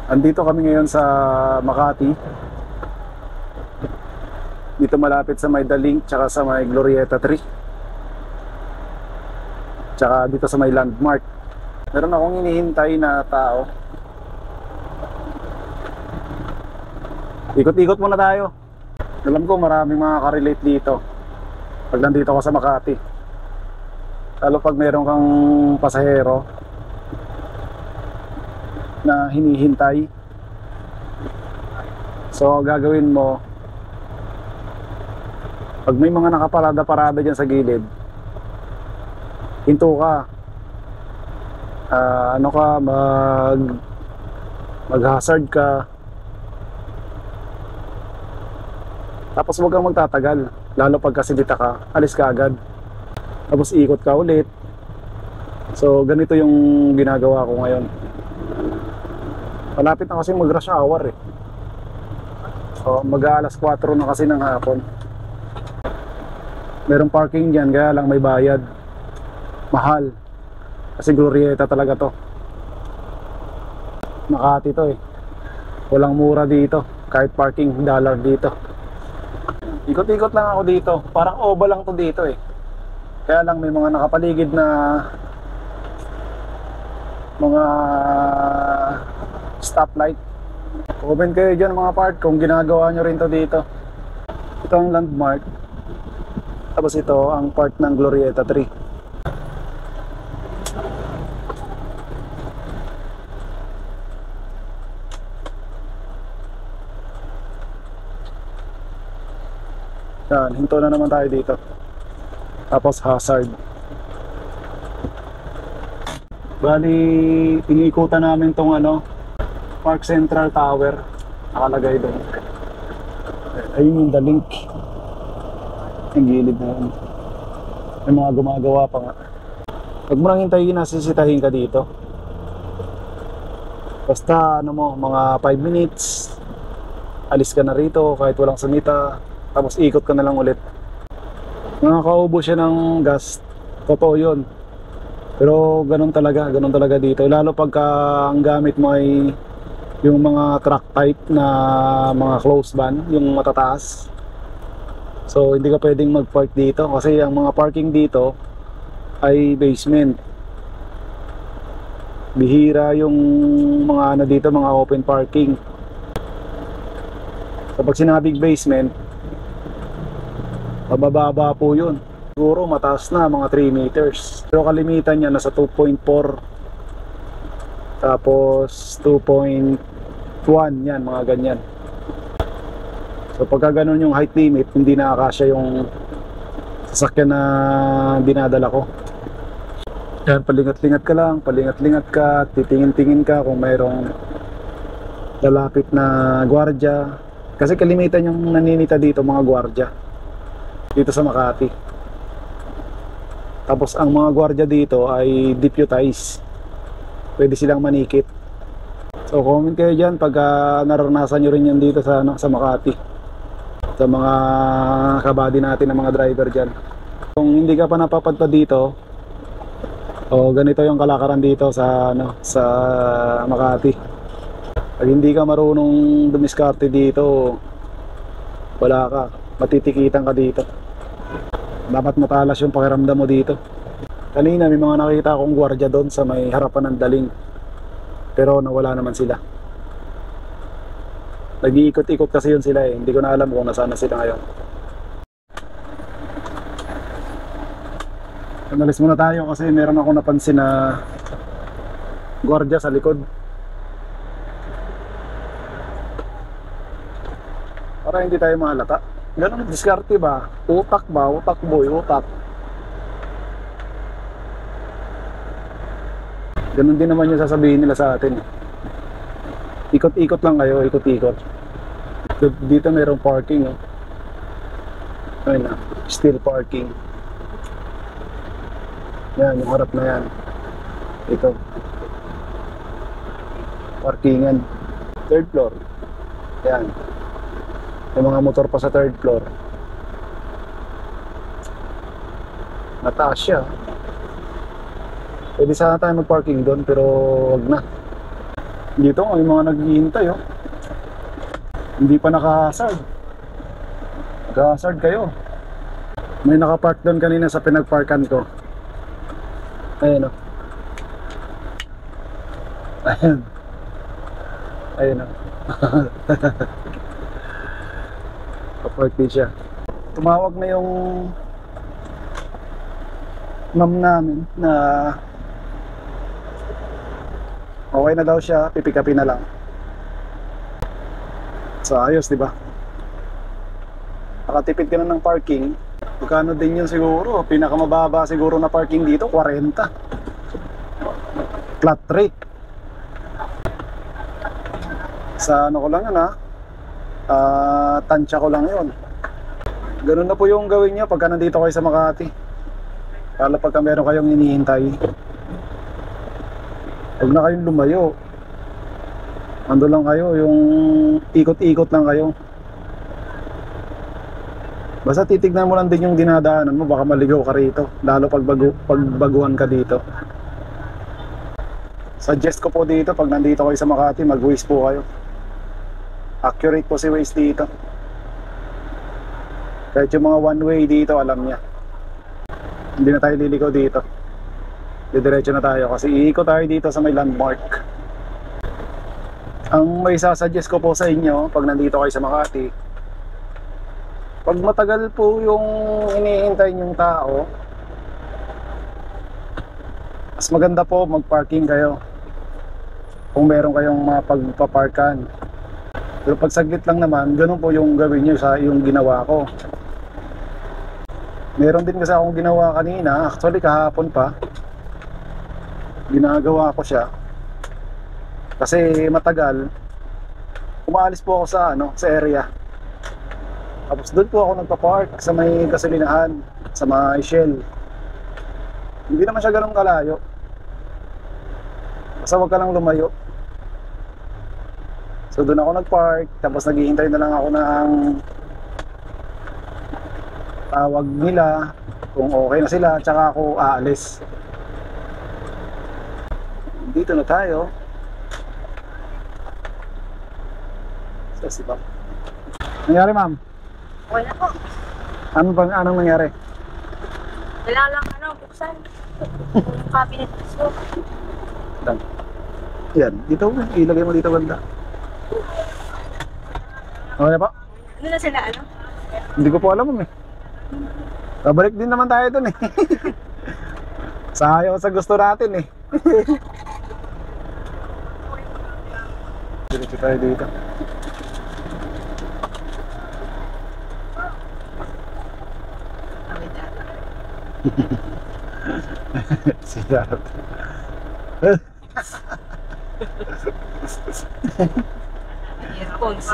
Andito kami ngayon sa Makati. Dito malapit sa may Dalink, tsaka sa may Glorieta 3. Tsaka dito sa may Landmark. Meron akong hinihintay na tao. Ikot-ikot muna tayo. Alam ko maraming makaka-relate dito pag nandito ako sa Makati. Lalo pag meron kang pasahero na hinihintay. So gagawin mo, pag may mga nakaparada-parada dyan sa gilid, hinto ka. Mag-hazard ka. Tapos huwag kang magtatagal. Lalo pag kasilita ka, alis ka agad. Tapos ikot ka ulit. So ganito yung ginagawa ko ngayon. Malapit na kasi mag-rush hour eh. So mag-aalas 4 na kasi ng hapon. Merong parking dyan, kaya lang may bayad. Mahal. Kasi Glorieta talaga to. Makati to eh. Walang mura dito. Kahit parking dollar dito. Ikot-ikot lang ako dito. Parang oval lang to dito eh. Kaya lang may mga nakapaligid na mga stoplight. Comment kayo dyan mga part kung ginagawa nyo rin to dito. Ito ang Landmark. Tapos ito ang part ng Glorieta 3. Yan, hinto na naman tayo dito. Tapos hazard. Bali, iniikutan namin tong Park Central Tower. Nakalagay doon. Ayun yung Dalink. Ang gilid na yun. May mga gumagawa pa nga. Huwag mo nang hintayin, nasisitahin ka dito. Basta mga 5 minutes, alis ka na rito kahit walang sumita. Tapos ikot ka na lang ulit. Nakakaubo siya ng gas. Totoo yun. Pero ganun talaga dito. Lalo pagka ang gamit mo ay yung mga truck type na mga closed van, yung matataas. So hindi ka pwedeng mag-park dito kasi ang mga parking dito ay basement. Bihira yung mga dito, mga open parking. So pag sinabing basement, mabababa po yun. Siguro mataas na, mga 3 meters. Pero kalimitan niya nasa 2.4. Tapos 2.1 yan, mga ganyan. So pagka ganun yung height limit, hindi nakakasya yung sasakyan na dinadala ko. Yan, palingat-lingat ka lang, palingat-lingat ka, titingin-tingin ka kung mayroong lalapit na gwardiya. Kasi kalimitan yung naninita dito, mga gwardiya dito sa Makati. Tapos ang mga gwardiya dito ay deputized. Pwede silang manikit. So comment kayo dyan pag naranasan nyo rin yan dito sa Makati. Sa mga kabady natin na mga driver dyan. Kung hindi ka pa napapadpad dito, ganito yung kalakaran dito sa Makati. Pag hindi ka marunong dumiskarte dito, wala ka, matitikitan ka dito. Dapat matalas yung pakiramdam mo dito. Kanina may mga nakita akong gwardiya doon sa may harapan ng Daling, pero nawala naman sila. Nag-iikot-ikot kasi yun sila eh. Hindi ko na alam kung nasaan na sila ngayon. Analis muna tayo kasi meron ako napansin na gwardiya sa likod. Para hindi tayo mahalata. Ganun diskarte ba? Utak ba? Utak boy, utak. Ganun din naman yung sasabihin nila sa atin. Ikot-ikot lang kayo, ikot-ikot. Dito mayroong parking oh. Ayun na, still parking. Yan, yung harap na yan. Ito. Parkingan. 3rd floor. Yan. May mga motor pa sa 3rd floor. Mataas siya. Pwede sana tayo mag-parking doon pero wag na. Dito may mga naghihintay oh. Hindi pa naka-hazard. Naka-hazard kayo. May nakapark doon kanina sa pinagparkan ko. Ayun oh. Ayun. Ayun oh. Kapark din siya. Tumawag na yung ma'am namin na okay na daw siya, pipikapin na lang. So ayos, di ba? Nakatipid ka na ng parking. Magkano din yun siguro? Pinakamababa siguro na parking dito, 40. Flat rate. Sa ano ko lang yun ha? Tansya ko lang yun. Ganun na po yung gawin nyo pagka nandito kayo sa Makati. Lalo pagka meron kayong hinihintay. Huwag na kayong lumayo. Ando lang kayo, yung ikot-ikot lang kayo. Basta titignan mo lang din yung dinadaanan mo, baka maligaw ka rito. Lalo pag baguhan ka dito. Suggest ko po dito, pag nandito kayo sa Makati, mag-Waze po kayo. Accurate po si Waze dito. Kahit yung mga one way dito, alam niya. Hindi na tayo liligaw dito. Didiretso na tayo kasi iikot tayo dito sa may landmark. Ang may sasuggest ko po sa inyo pag nandito kayo sa Makati, pag matagal po yung hinihintay yung tao, mas maganda po mag-parking kayo kung meron kayong mga pagpaparkan. Pero pag saglit lang naman, ganun po yung gawin nyo sa yung ginawa ko. Meron din kasi akong ginawa kanina, actually kahapon pa. Ginagawa ko siya kasi matagal. Umaalis po ako sa sa area. Tapos doon po ako nagpa-park sa may gasolinahan, sa may Shell. Hindi naman siya ganun kalayo. Basta wag ka lang lumayo. So doon ako nag-park, tapos naghihintay na lang ako ng tawag nila kung okay na sila, tsaka ako aalis. Dito na tayo. So, ba? Nangyari, ma'am? Okay na po. Anong nangyari? Wala lang buksan. Yung cabinet ko. Yan, dito, ilagay mo dito banda. Okay na po? Ano na sila, Hindi ko po alam, ma'am eh. Babalik din naman tayo dun eh. Sayang sa gusto natin eh. Diretso tayo dito. Si Darot. Earphones.